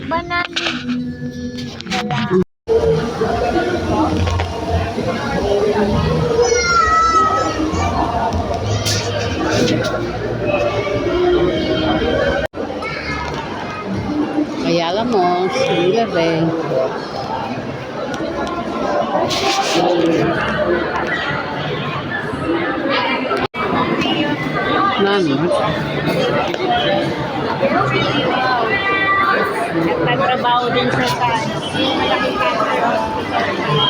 Banana. Kaya alam mo, singer eh. Mami. Nagtatrabaho din sa malaking cancer.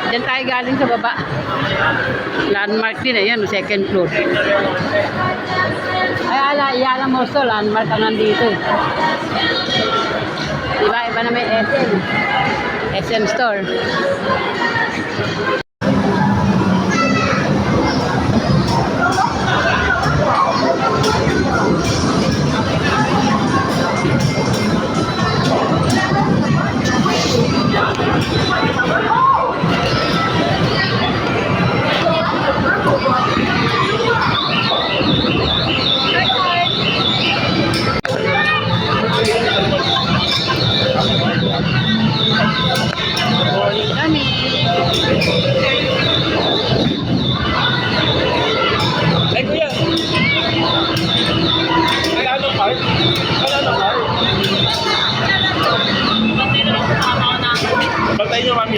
Diyan tayo galing sa baba. Landmark din eh, yan, second floor. Ay, alam mo so, landmark ang nandito eh. Diba, iba na may SM. SM store. Ay, kuya. Ay, ano, Mark? Ano, Mark? Bantay nyo, mami.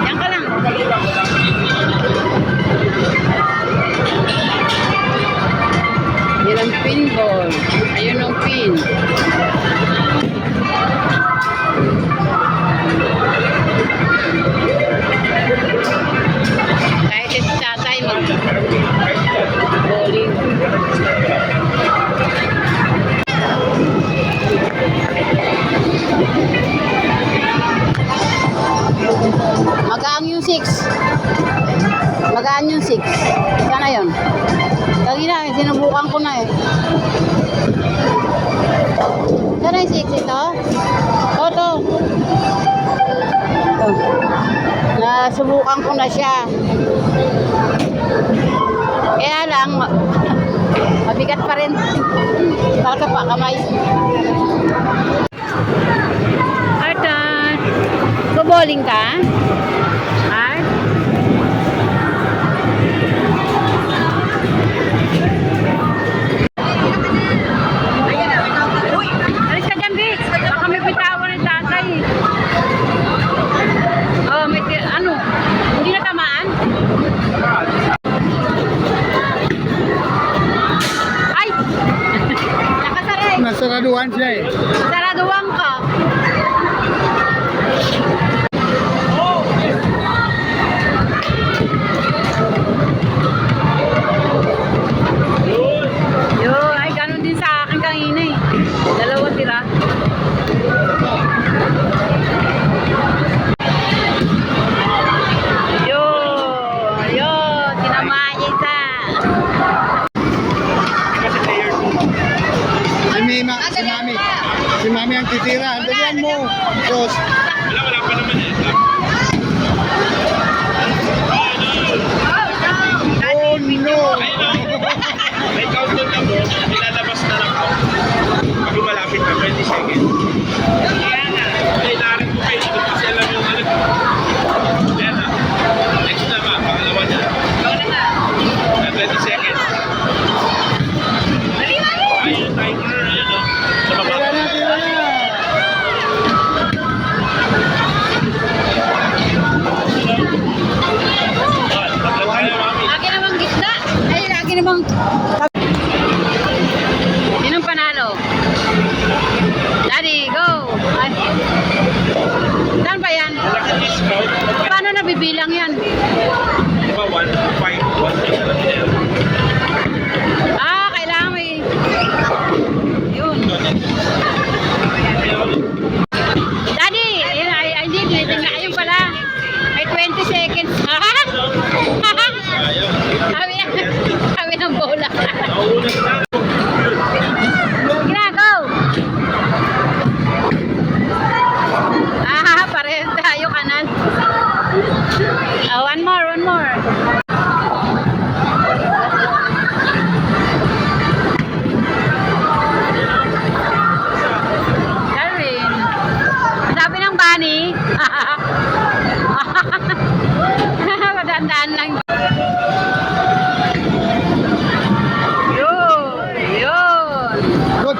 Yan ka lang. Palulang ko lang. Yan ang pinball. Ayun ang pin. Kahit ito tatay mag-bowling. Magaan yung 6. Magaan yung 6. Sana yun. Kanina, sinubukan ko na eh. Sana yung 6 ito? Ito. Ito. Nasubukan ko na siya. Kaya lang, mabigat pa rin. Baka pa kamay. Artan, bowling ka? Art? Uy, alis ka dyan, Vic. Baka may bitawan ng tatay. Oh, may ano? Hindi na tamaan? Ay! Nakasara eh. Nasaraduhan siya eh. Saraduhan ka. Yo, ay ganun din sa akin kanina eh. Dalawa tira. Yo, tinamaan niya isa. Si Mami. Si Mami ang titira. Dalihan mo. Diyos. Wala pa naman eh. Oh no! May counter na doon. Nilalabas na ng count. Pag malapit na 20 seconds. Kaya nga. Kailangan ko kayo. Ito kasi alam yung ano. Kaya na. Next na ba? Pangalawa niya. 20 seconds. Ayun, timer. Ayun o. Sa baba. Tira na. Lagi namang gitna. Ay, lagi namang... Sinong panalo? Daddy, go! Ay. Saan ba yan? Paano nabibilang yan? Diba 1, 5, 1, 6 na lang yan. Ah, kailangan may... Yun. Nauunan na. Sige na, go! Parehas tayo kanan. One more, one more. Darwin. Sabi ng bunny. Madandaan lang. Yun, yun. Good.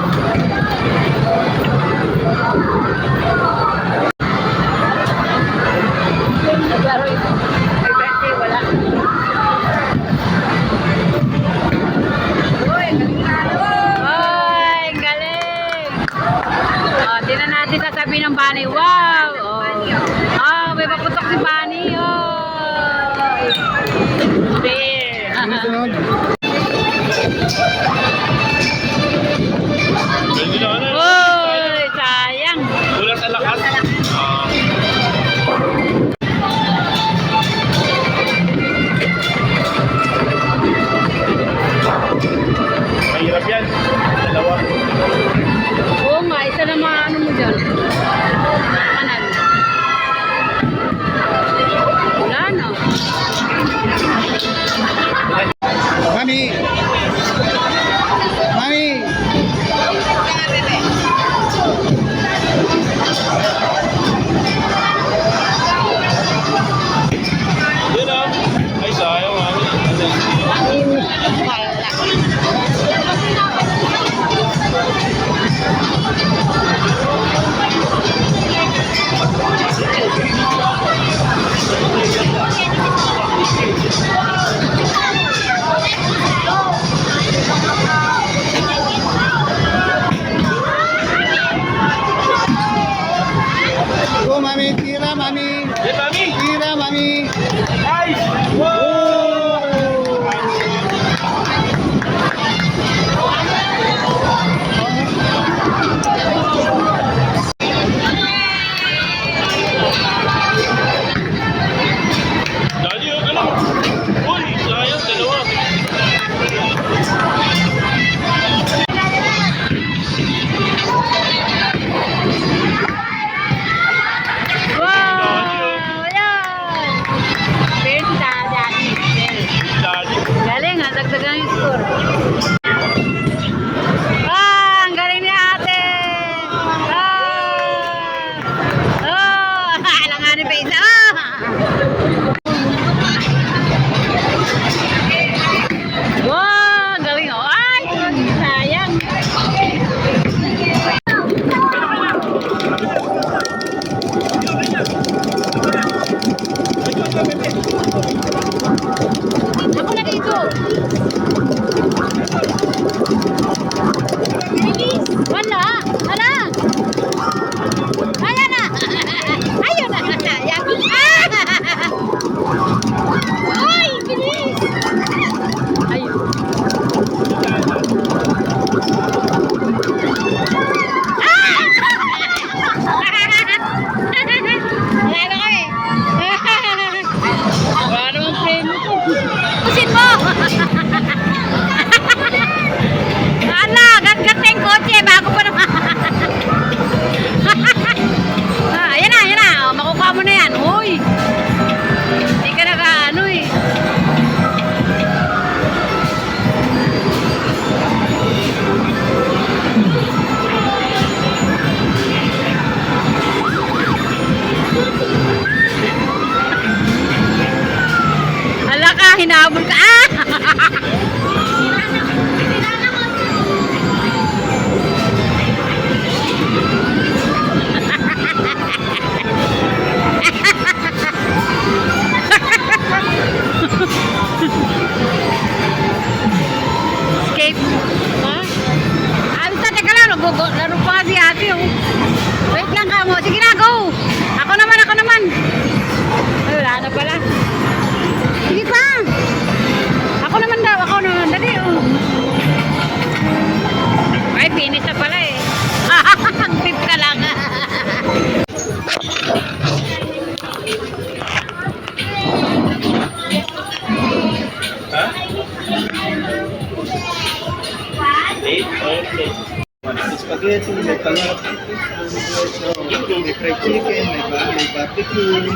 Naglaro ito. May birthday, wala. Uy, galing na. Uy, galing. Oh, di na natin sasabihin ng bunny. Wow. Oh, may paputok si bunny. Oh. Bear. Sunod. Pwede na ano. Uy, sayang. Wala sa lakas. Mahirap yan. Dalawa. Oo nga, isa na mga ano mo dyan. Kanan. Wala na. Mami. Mami. Yun ah. Ay, sayang mami. Wala. Go, mami. Tira, mami. Yan mami. Tira, mami. Ay! Wow! Daddy, huwag ka lang. Uy, sayang, dalawa. Wow! Ayan! Benta, dati. Daddy. Galing ha, dagdagan yung score. Ang galing ni ate! Alanganin pa isa. Wow! Galing oh. Ay! Sayang. Ako na dito. Wala. Wala. Ayan na. Ayun na. Ayan. Ay, bilis. Ayun. Wala na kami. Wala namang premyo to. Pusin mo! Ala, gat-gat na yung kotse. Bago pa naman. Ayan na, ayan na. Oh, makukuha mo na yan. Uy! Hindi ka naka-ano eh. Ala ka, hinabol ka. Escape. Ha? Basta teka lang, laro pa si ate. Oh. Wait lang ka mo. Sige na, go. Ako naman, ako naman. Ay, wala na pala. Sige pa. Ako naman daw, ako. 8? Okay. Spaghetti, may kalat. May fried chicken, may barbecue.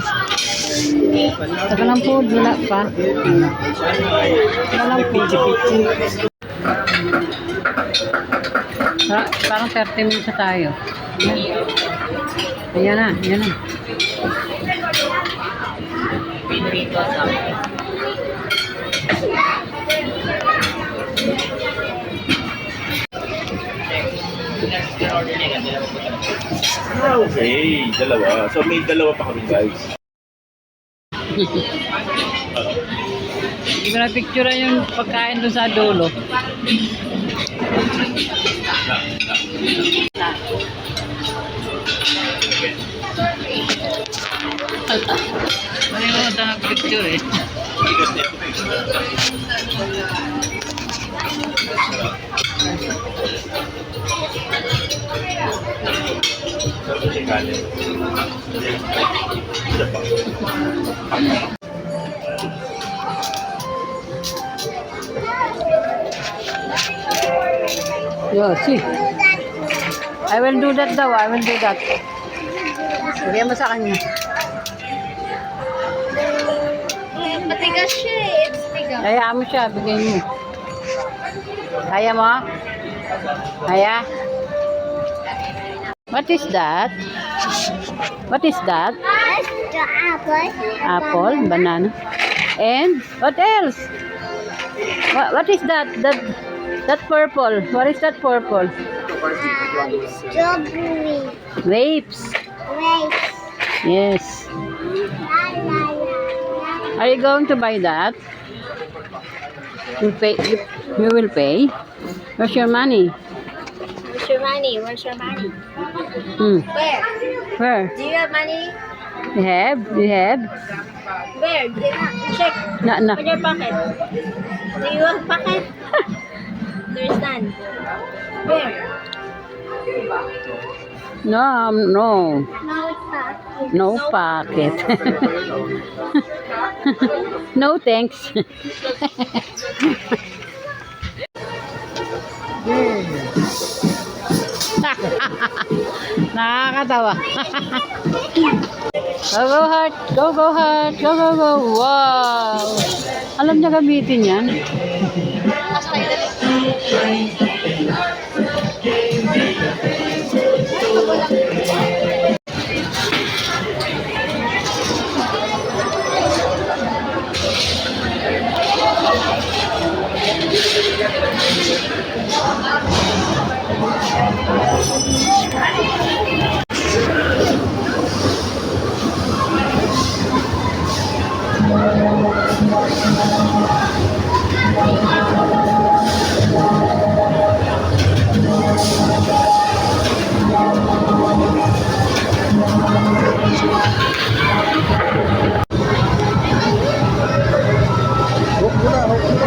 May Saka lang po, wala pa. Wala lang po. Parang 30 minutes na tayo. Ayan na, ayan na. Okay, dalawa. So may dalawa pa kami guys. Hindi ko na picture yung pagkain doon sa dulo. Mali mo ito nag-picture eh. Yo, see. I will do that daw. I will do that. Bigyan mo sa kanya. Matigas siya eh. It's tigas. Hayaan mo siya. Bigyan mo. Kaya mo? Kaya? What is that? What is that? That's the apple. Apple, banana. And what else? What is that? That purple. What is that purple? Strawberry. Grapes. Grapes. Yes. La la la. Are you going to buy that? You pay. You will pay. Where's your money? Where's your money? Where's your money? Where? Where? Do you have money? You have? You have? Where? Check. No. In your pocket. Do you have pocket? There's none. Where? No. No pocket. No pocket. No thanks. Nakakatawa. Go heart. Go heart. Go. Wow. Alam niya gamitin yan.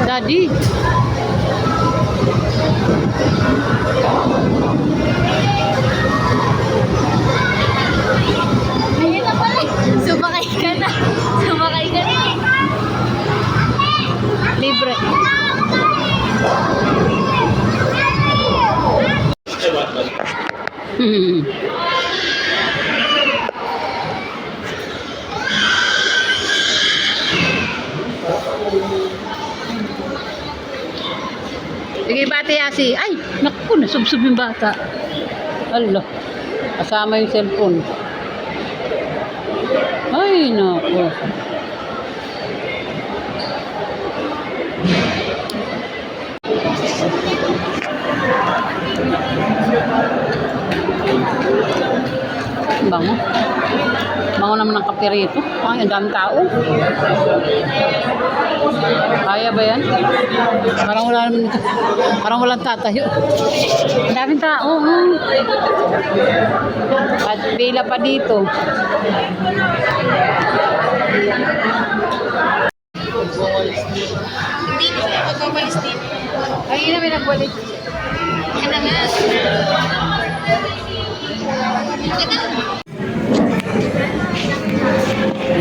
Daddy. Ayun na pala. Sumakay ka na. Sumakay ka na. Libre. Sige, bati Asi. Ay, naku, nasubsob yung bata. Hala, kasama yung cellphone. Ay, naku. Bango. Bango naman ng kape rito. Ay, ang daming tao. Kaya ba yan? Parang walang tatayo. Ang daming tao. At pila pa dito. Hindi ko magbabalis dito. Ay, na may nagbalik. Ano nga?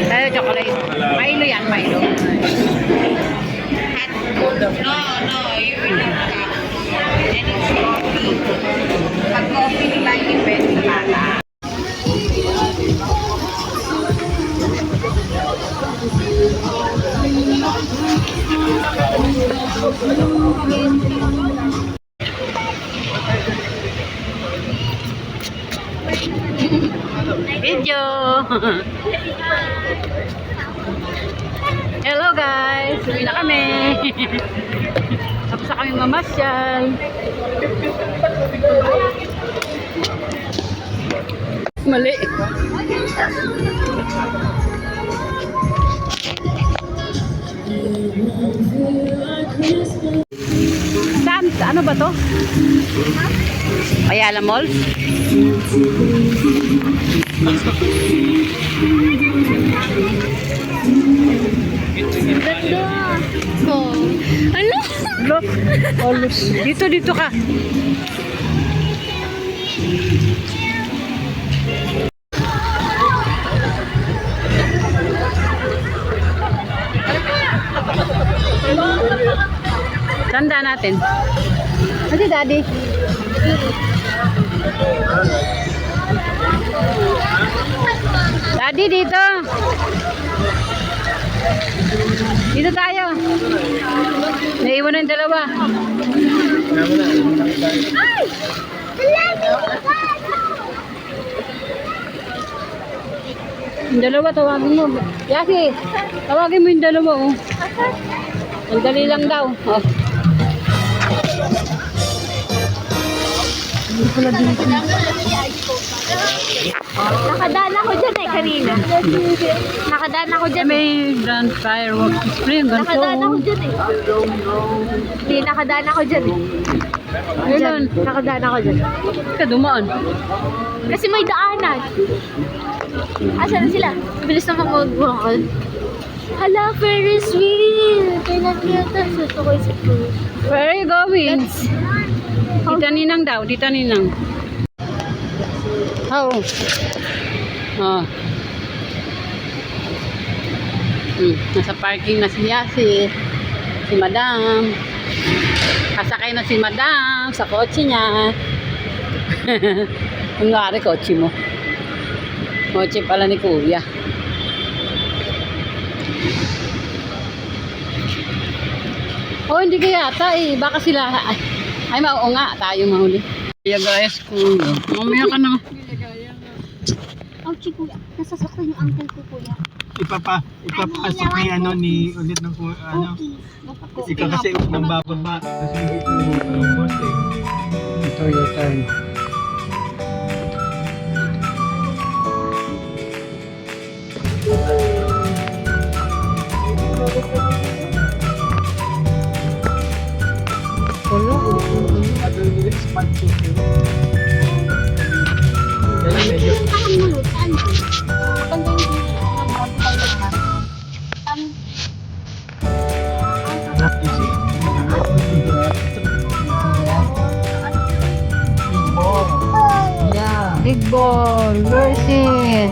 Tayo, chocolate. Milo yan, Milo. No, you will not come. Video. Hello guys, uwi na kami. Tapos na kami mamasyal. Mali. Saan? Ano ba to? Ayala Mall? Ano? Look. Dito ka. Tanda natin. Hadi, Daddy. Daddy, dito. Dito tayo. Naiwan na yung dalawa. Yung dalawa, tawagin mo. Yasi, tawagin mo yung dalawa, oh. Ang dali lang daw. Oh. Nakadaan ako dyan eh, kanina. Nakadaan ako dyan. May grand fireworks display. Ang ganito. Nakadaan ako dyan eh. Hindi, nakadaan ako dyan eh. Ayun. Nakadaan ako dyan. Ka dumaan. Kasi may daanan. Asan na sila? Bilis naman mag-walk. Hala, Ferris wheel! Kailan yata sa tukoy sa pool. Where are you going? Tita Ninang daw. Tita Ninang. How? Oh. Nasa parking na si Yasi. Si Madam. Kasakay na si Madam sa kotse niya. Ang ngari kotse mo. Kotse pala ni Kuya. Oh, hindi kaya yata eh. Baka sila... Ay, oo nga. Tayo mahuli. Kaya guys, kung... Mamaya ka na. Oh, kuya. Nasasaktan yung uncle ko, kuya. Ipapasok ni ano ni ulit ng ano. Ikaw kasi nang bababa kasi yung boss eh. Ito your turn. Big ball. Where is it?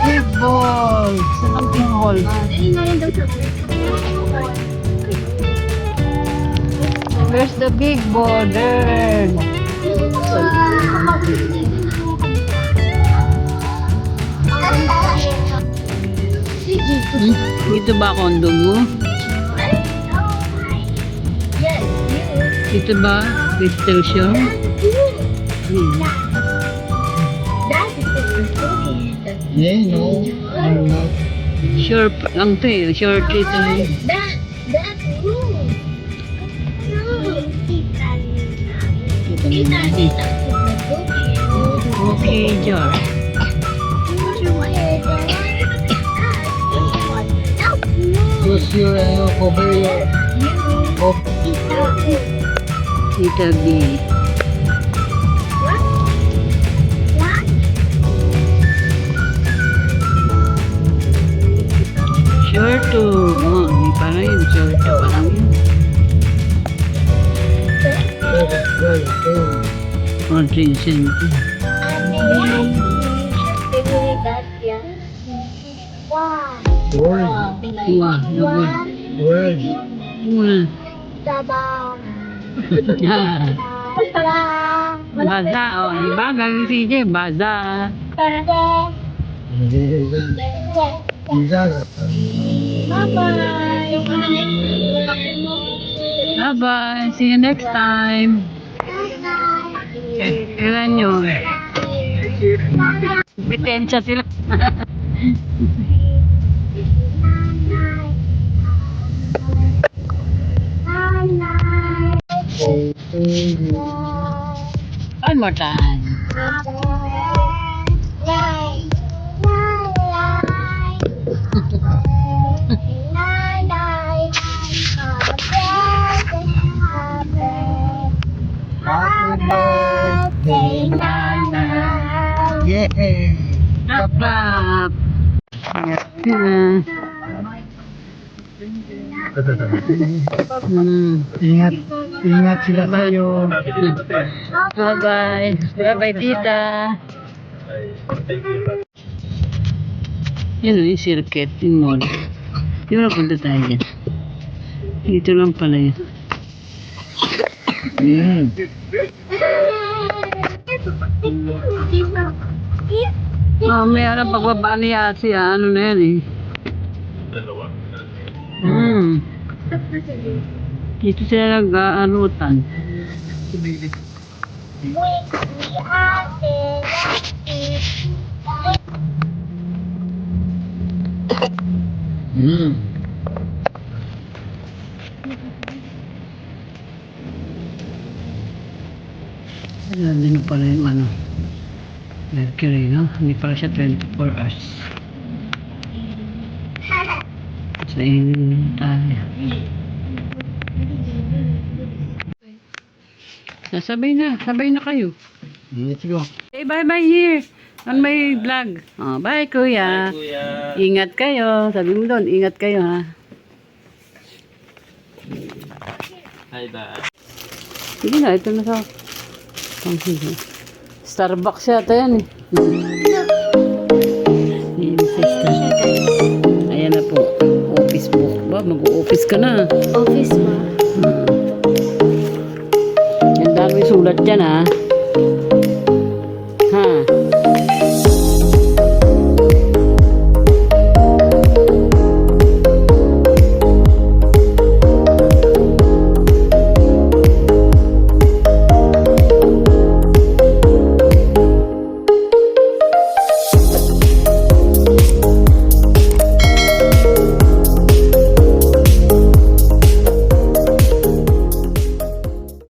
Big ball. Saan ang big ball? Where's the big ball? There. Dito ba kondo mo? Dito ba? Crystal Shore? Yeah, no. I'm not. Sure lang to eh. Sure to ito eh. Okay, Jar. Use your cover your Tita B. Sure to. Oh, hindi pa na yun. Sure to pa lang yun. Oh, Jason. word. Wah, nagod. Word. Muna. Baza, oh, di ba? Gagawin si CJ, baza. Hindi. Bye-bye. Bye-bye. See you next time. Ilan yun? Bitensya sila. One more time. Happy birthday, Nana. Yay! Clap, clap. Ingat, ingat sila sa'yo. Bye-bye. Bye-bye, tita. Yan o, yung circuit, yung mall. Di ba napunta tayo dyan? Dito lang pala yun. May alam pagbaba ni Yasi, ano na yan eh. Dalawa. Dito sila nag-aanutan. Ayan din pala yung ano. Mercury, no? Hindi pala siya 24 hours. Sa tayo. Sabay na kayo. Let's go. Say bye-bye here on my vlog. Oh, bye kuya. Kuya. Ingat kayo. Sabi mo doon, ingat kayo ha. Hi, Dad. Sige na, ito na sa Starbucks yata yan eh. Ayan na po. Office book. Ba, mag-office ka na. Office ba? Yan dami sulat dyan ha.